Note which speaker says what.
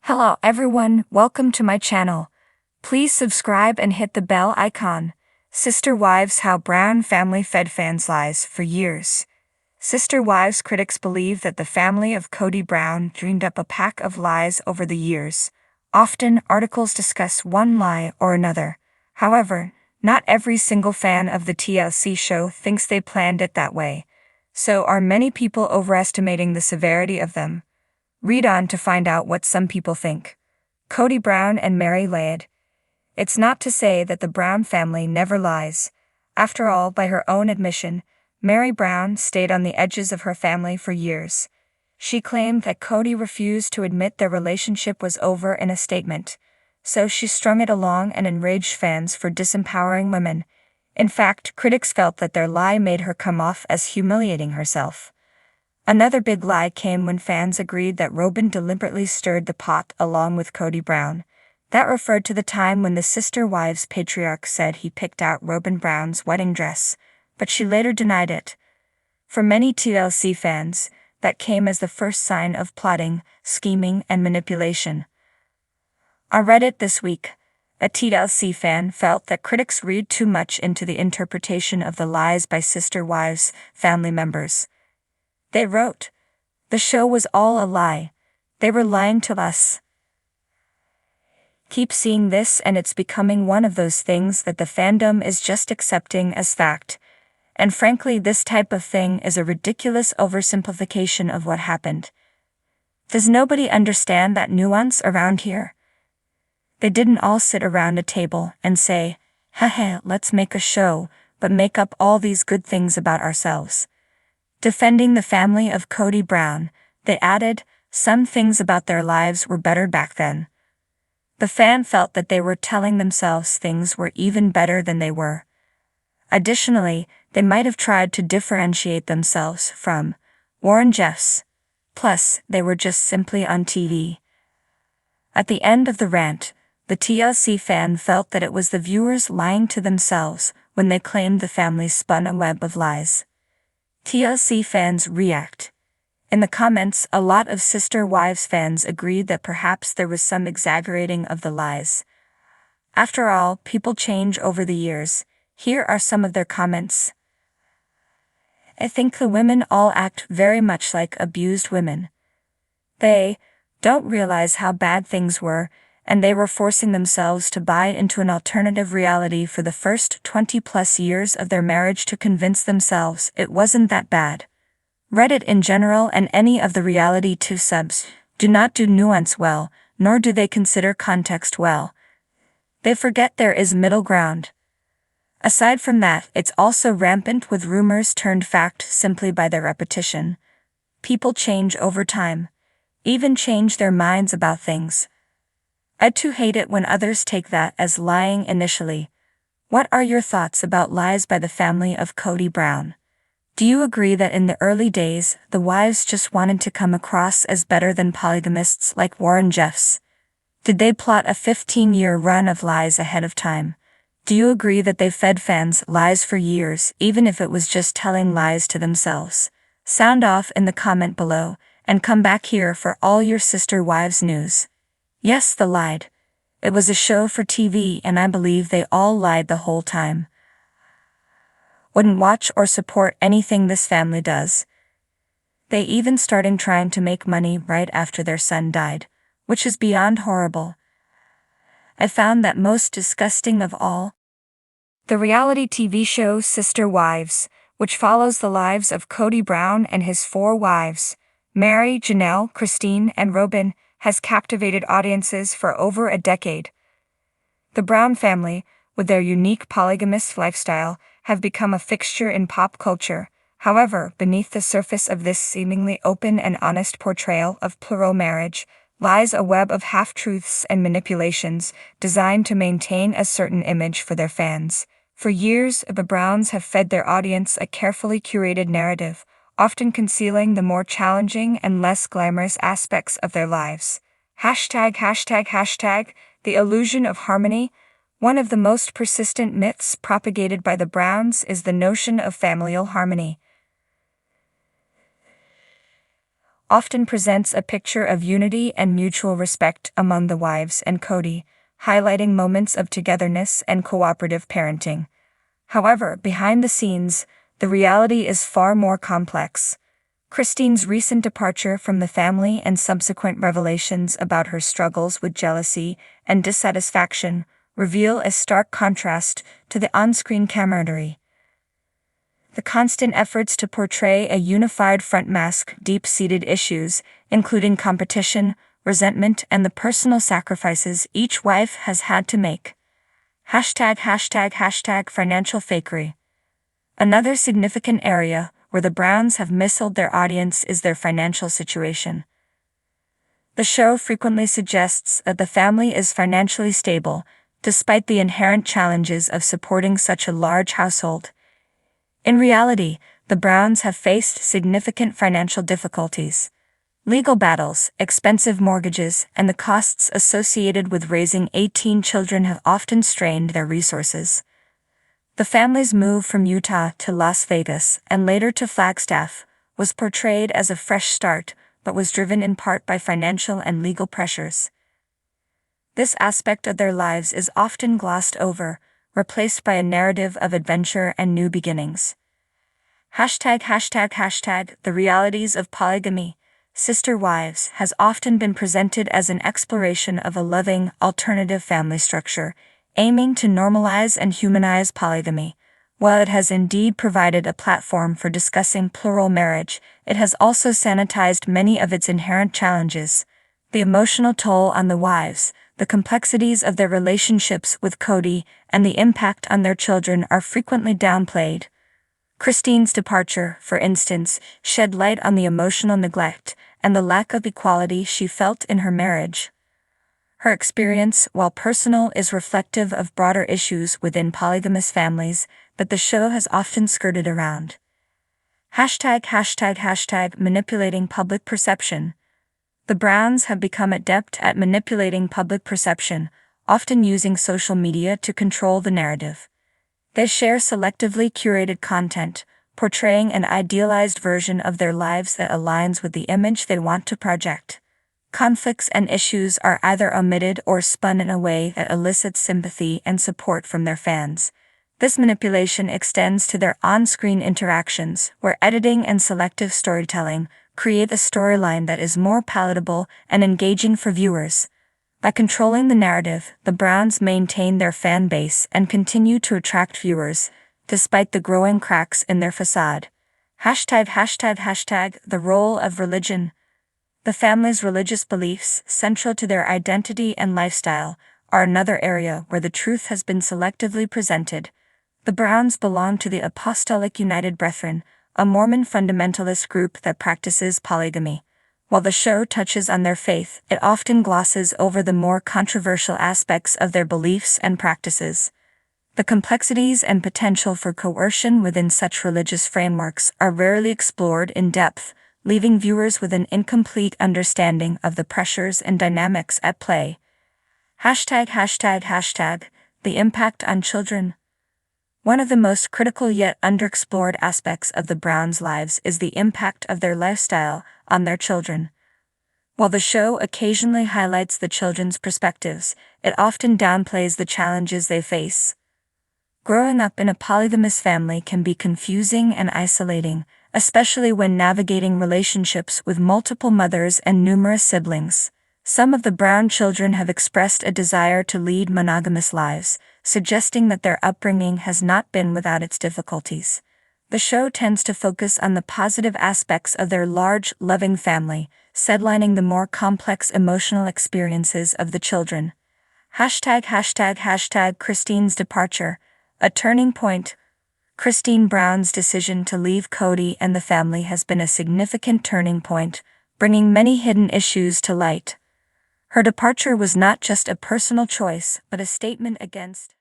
Speaker 1: Hello everyone, welcome to my channel. Please subscribe and hit the bell icon. Sister Wives: How Brown Family Fed Fans Lies for Years. Sister Wives critics believe that the family of Kody Brown dreamed up a pack of lies over the years. Often, articles discuss one lie or another. However, not every single fan of the TLC show thinks they planned it that way. So are many people overestimating the severity of them? Read on to find out what some people think. Kody Brown and Meri lied. It's not to say that the Brown family never lies. After all, by her own admission, Meri Brown stayed on the edges of her family for years. She claimed that Kody refused to admit their relationship was over in a statement, so she strung it along and enraged fans for disempowering women. In fact, critics felt that their lie made her come off as humiliating herself. Another big lie came when fans agreed that Robyn deliberately stirred the pot along with Kody Brown. That referred to the time when the Sister Wives patriarch said he picked out Robyn Brown's wedding dress, but she later denied it. For many TLC fans, that came as the first sign of plotting, scheming, and manipulation. On Reddit this week, a TLC fan felt that critics read too much into the interpretation of the lies by Sister Wives family members. They wrote, "The show was all a lie. They were lying to us. Keep seeing this and it's becoming one of those things that the fandom is just accepting as fact. And frankly, this type of thing is a ridiculous oversimplification of what happened. Does nobody understand that nuance around here? They didn't all sit around a table and say, haha, let's make a show, but make up all these good things about ourselves." Defending the family of Kody Brown, they added, "Some things about their lives were better back then." The fan felt that they were telling themselves things were even better than they were. Additionally, they might have tried to differentiate themselves from Warren Jeffs. Plus, they were just simply on TV. At the end of the rant, the TLC fan felt that it was the viewers lying to themselves when they claimed the family spun a web of lies. TLC fans react. In the comments, a lot of Sister Wives fans agreed that perhaps there was some exaggerating of the lies. After all, people change over the years. Here are some of their comments. "I think the women all act very much like abused women. They don't realize how bad things were, and they were forcing themselves to buy into an alternative reality for the first 20+ years of their marriage to convince themselves it wasn't that bad. Reddit in general and any of the reality TV subs do not do nuance well, nor do they consider context well. They forget there is middle ground. Aside from that, it's also rampant with rumors turned fact simply by their repetition. People change over time, even change their minds about things. I too hate it when others take that as lying initially. What are your thoughts about lies by the family of Kody Brown? Do you agree that in the early days, the wives just wanted to come across as better than polygamists like Warren Jeffs? Did they plot a 15-year run of lies ahead of time? Do you agree that they fed fans lies for years, even if it was just telling lies to themselves? Sound off in the comment below, and come back here for all your Sister Wives news. Yes, they lied. It was a show for TV and I believe they all lied the whole time. Wouldn't watch or support anything this family does. They even started trying to make money right after their son died, which is beyond horrible. I found that most disgusting of all. The reality TV show Sister Wives, which follows the lives of Kody Brown and his 4 wives, Meri, Janelle, Cristin, and Robyn, has captivated audiences for over a decade. The Brown family, with their unique polygamous lifestyle, have become a fixture in pop culture. However, beneath the surface of this seemingly open and honest portrayal of plural marriage, lies a web of half-truths and manipulations designed to maintain a certain image for their fans. For years, the Browns have fed their audience a carefully curated narrative, often concealing the more challenging and less glamorous aspects of their lives. ###, the illusion of harmony. One of the most persistent myths propagated by the Browns is the notion of familial harmony. often presents a picture of unity and mutual respect among the wives and Cody, highlighting moments of togetherness and cooperative parenting. However, behind the scenes, the reality is far more complex. Cristin's recent departure from the family and subsequent revelations about her struggles with jealousy and dissatisfaction reveal a stark contrast to the on-screen camaraderie. The constant efforts to portray a unified front mask deep-seated issues, including competition, resentment, and the personal sacrifices each wife has had to make. #### financial fakery. Another significant area where the Browns have misled their audience is their financial situation. The show frequently suggests that the family is financially stable, despite the inherent challenges of supporting such a large household. In reality, the Browns have faced significant financial difficulties. Legal battles, expensive mortgages, and the costs associated with raising 18 children have often strained their resources. The family's move from Utah to Las Vegas and later to Flagstaff was portrayed as a fresh start, but was driven in part by financial and legal pressures. This aspect of their lives is often glossed over, replaced by a narrative of adventure and new beginnings. ###The realities of polygamy, Sister Wives, has often been presented as an exploration of a loving, alternative family structure, aiming to normalize and humanize polygamy. While it has indeed provided a platform for discussing plural marriage, it has also sanitized many of its inherent challenges. The emotional toll on the wives, the complexities of their relationships with Cody, and the impact on their children are frequently downplayed. Cristin's departure, for instance, shed light on the emotional neglect and the lack of equality she felt in her marriage. Her experience, while personal, is reflective of broader issues within polygamous families that the show has often skirted around. ### manipulating public perception. The Browns have become adept at manipulating public perception, often using social media to control the narrative. They share selectively curated content, portraying an idealized version of their lives that aligns with the image they want to project. Conflicts and issues are either omitted or spun in a way that elicits sympathy and support from their fans. This manipulation extends to their on-screen interactions, where editing and selective storytelling create a storyline that is more palatable and engaging for viewers. By controlling the narrative, the Browns maintain their fan base and continue to attract viewers, despite the growing cracks in their facade. ###. The role of religion. The family's religious beliefs, central to their identity and lifestyle, are another area where the truth has been selectively presented. The Browns belong to the Apostolic United Brethren, a Mormon fundamentalist group that practices polygamy. While the show touches on their faith, it often glosses over the more controversial aspects of their beliefs and practices. The complexities and potential for coercion within such religious frameworks are rarely explored in depth, leaving viewers with an incomplete understanding of the pressures and dynamics at play. ###. The impact on children. One of the most critical yet underexplored aspects of the Browns' lives is the impact of their lifestyle on their children. While the show occasionally highlights the children's perspectives, it often downplays the challenges they face. Growing up in a polygamous family can be confusing and isolating, especially when navigating relationships with multiple mothers and numerous siblings. Some of the Brown children have expressed a desire to lead monogamous lives, suggesting that their upbringing has not been without its difficulties. The show tends to focus on the positive aspects of their large, loving family, sidelining the more complex emotional experiences of the children. ###. Cristin's departure. A turning point. Cristin Brown's decision to leave Cody and the family has been a significant turning point, bringing many hidden issues to light. Her departure was not just a personal choice, but a statement against